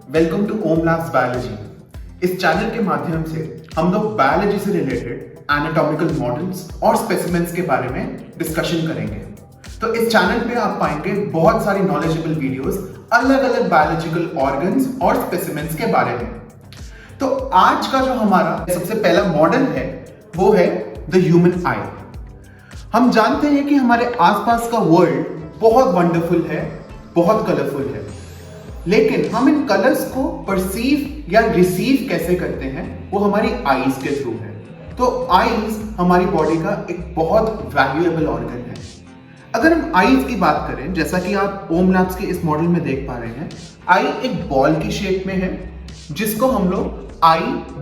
Welcome to Om labs biology. इस channel के माध्यम से हम लोग बायोलॉजी से रिलेटेड एनाटॉमिकल मॉडल्स और स्पेसिमेंट्स के बारे में डिस्कशन करेंगे। तो इस चैनल पे आप पाएंगे बहुत सारी नॉलेजेबल वीडियोस अलग अलग बायोलॉजिकल ऑर्गन्स और स्पेसिमेंट्स के बारे में। तो आज का जो हमारा सबसे पहला मॉडल है वो है द ह्यूमन आई। हम जानते हैं कि हमारे आसपास का वर्ल्ड बहुत वंडरफुल है, बहुत कलरफुल है, लेकिन हम इन कलर्स को परसीव या रिसीव कैसे करते हैं वो हमारी आईज के थ्रू है। तो आईज हमारी बॉडी का एक बहुत वैल्यूएबल ऑर्गन है। अगर हम आईज की बात करें, जैसा कि आप ओम लैब्स के इस मॉडल में देख पा रहे हैं, आई एक बॉल की शेप में है जिसको हम लोग आई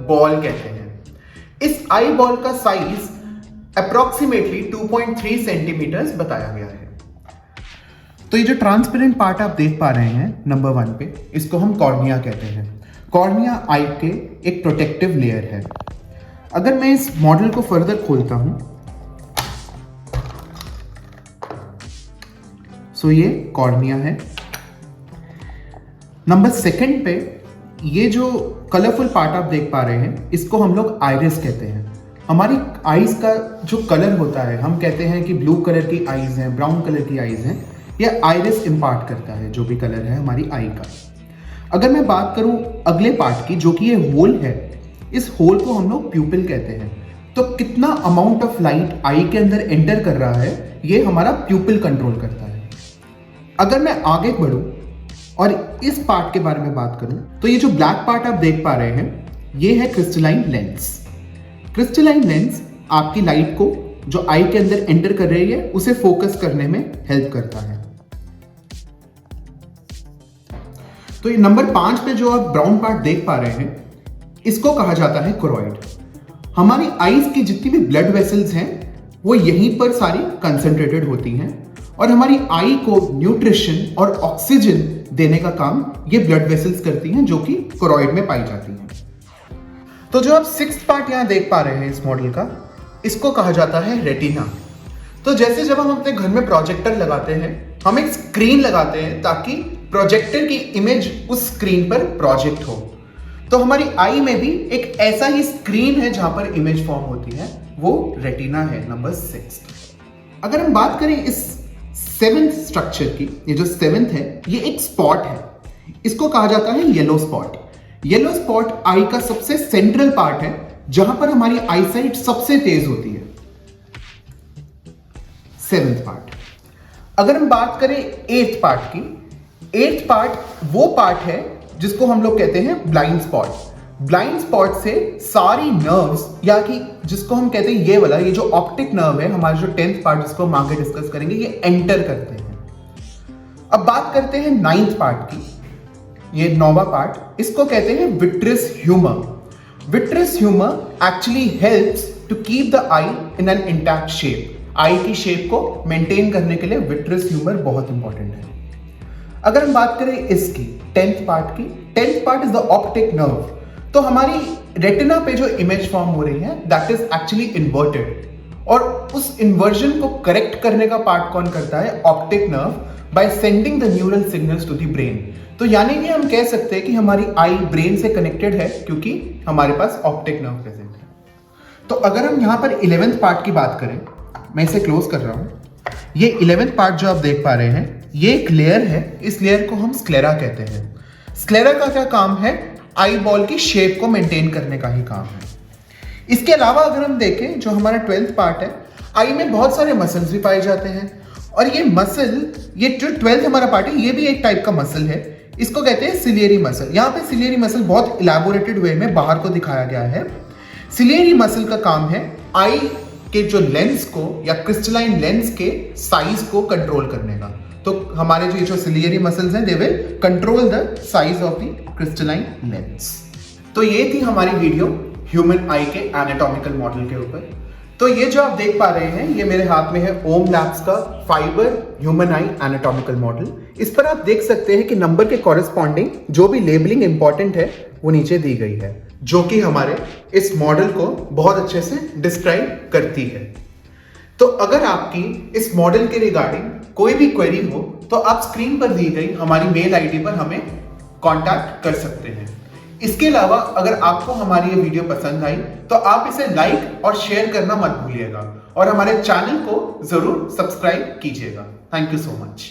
बॉल कहते हैं। इस आई बॉल का साइज अप्रोक्सीमेटली 2.3 सेंटीमीटर्स बताया गया है। तो ये जो ट्रांसपेरेंट पार्ट आप देख पा रहे हैं नंबर 1 पे, इसको हम कॉर्निया कहते हैं। कॉर्निया आई के एक प्रोटेक्टिव लेयर है। अगर मैं इस मॉडल को फर्दर खोलता हूं, सो ये कॉर्निया है। नंबर 2 पे ये जो कलरफुल पार्ट आप देख पा रहे हैं, इसको हम लोग आइरिस कहते हैं। हमारी आईज का जो कलर होता है, हम कहते हैं कि ब्लू कलर की आईज हैं, ब्राउन कलर की आईज हैं, यह आइरिस इंपार्ट करता है जो भी कलर है हमारी आई का। अगर मैं बात करूं अगले पार्ट की, जो कि ये होल है, इस होल को हम लोग प्यूपिल कहते हैं। तो कितना अमाउंट ऑफ लाइट आई के अंदर एंटर कर रहा है, ये हमारा प्यूपिल कंट्रोल करता है। अगर मैं आगे बढ़ूं और इस पार्ट के बारे में बात करूं, तो ये जो ब्लैक पार्ट आप देख पा रहे हैं, ये है क्रिस्टलाइन लेंस। क्रिस्टलाइन लेंस आपकी लाइट को जो आई के अंदर एंटर कर रही है उसे फोकस करने में हेल्प करता है। तो ये नंबर 5 पे जो आप ब्राउन पार्ट देख पा रहे हैं, इसको कहा जाता है कोरॉइड। हमारी आईज की जितनी भी ब्लड वेसल्स हैं वो यहीं पर सारी कंसंट्रेटेड होती हैं और हमारी आई को न्यूट्रिशन और ऑक्सीजन देने का काम ये ब्लड वेसल्स करती हैं, जो कि कोरॉइड में पाई जाती हैं। तो जो आप 6th पार्ट यहां देख पा रहे हैं इस मॉडल का, इसको कहा जाता है रेटिना। तो जैसे जब हम अपने घर में प्रोजेक्टर लगाते हैं, हम एक स्क्रीन लगाते हैं ताकि प्रोजेक्टर की इमेज उस स्क्रीन पर प्रोजेक्ट हो। तो हमारी आई में भी एक ऐसा ही स्क्रीन है जहां पर इमेज फॉर्म होती है, वो रेटिना है नंबर 6। अगर हम बात करें इस 7th स्ट्रक्चर की, ये जो 7th है, ये एक स्पॉट है। इसको कहा जाता है येलो स्पॉट। येलो स्पॉट आई का सबसे सेंट्रल पार्ट है जहां पर हमारी आईसाइट सबसे तेज होती है। 7th part. अगर हम बात करें 8th पार्ट की, 8th पार्ट वो पार्ट है जिसको हम लोग कहते हैं ब्लाइंड स्पॉट। ब्लाइंड स्पॉट से सारी नर्व्स, या कि जिसको हम कहते हैं ये वाला, ये जो ऑप्टिक नर्व है, हमारा जो 10th पार्ट जिसको हम आगे डिस्कस करेंगे, ये एंटर करते हैं। अब बात करते हैं 9th पार्ट की। ये 9वां पार्ट, इसको कहते हैं vitreous humour. Vitreous humour actually helps to keep the eye in an intact shape. Eye की शेप को मेंटेन करने के लिए विट्रियस ह्यूमर बहुत इंपॉर्टेंट है। अगर हम बात करें इसकी 10th पार्ट की, 10th part is the optic nerve. तो हमारी रेटिना पे जो इमेज फॉर्म हो रही है, दैट इज एक्चुअली इन्वर्टेड, और उस इन्वर्जन को करेक्ट करने का पार्ट कौन करता है? Optic nerve, by sending the neural signals to the brain. तो यानी कि हम कह सकते हैं कि हमारी आई ब्रेन से कनेक्टेड है क्योंकि हमारे पास ऑप्टिक नर्व प्रेजेंट है। तो अगर हम यहां पर 11th पार्ट की बात करें, मैं इसे क्लोज कर रहा हूं। ये 11th पार्ट जो आप देख पा रहे हैं, ये एक लेयर है। इस लेयर को हम स्क्लेरा कहते हैं। स्क्लेरा का क्या काम है? आई बॉल की शेप को मेंटेन करने का ही काम है। इसके अलावा अगर हम देखें, जो हमारा 12th पार्ट है, आई में बहुत सारे मसल्स भी पाए जाते हैं, और ये मसल, ये जो 12th हमारा पार्ट है, ये भी एक टाइप का मसल है। इसको कहते हैं सिलियरी मसल। यहाँ पे सिलियरी मसल बहुत इलैबोरेटेड वे में बाहर को दिखाया गया है। सिलियरी मसल का काम है आई के जो लेंस को या क्रिस्टलाइन लेंस के साइज को कंट्रोल करने का। तो हमारे जो सिलियरी मसल्स हैं, they will control the size of the crystalline lens. तो ये थी हमारी वीडियो ह्यूमन आई के एनाटॉमिकल मॉडल के ऊपर। तो ये जो आप देख पा रहे हैं, ये मेरे हाथ में है ओम लैब्स का फाइबर ह्यूमन आई एनाटॉमिकल मॉडल। इस पर आप देख सकते हैं कि नंबर के कॉरेस्पॉन्डिंग जो भी लेबलिंग इंपॉर्टेंट है वो नीचे दी गई है, जो कि हमारे इस मॉडल को बहुत अच्छे से डिस्क्राइब करती है। तो अगर आपकी इस मॉडल के रिगार्डिंग कोई भी क्वेरी हो, तो आप स्क्रीन पर दी गई हमारी मेल आईडी पर हमें कांटेक्ट कर सकते हैं। इसके अलावा अगर आपको हमारी ये वीडियो पसंद आई तो आप इसे लाइक और शेयर करना मत भूलिएगा और हमारे चैनल को जरूर सब्सक्राइब कीजिएगा। Thank you so much.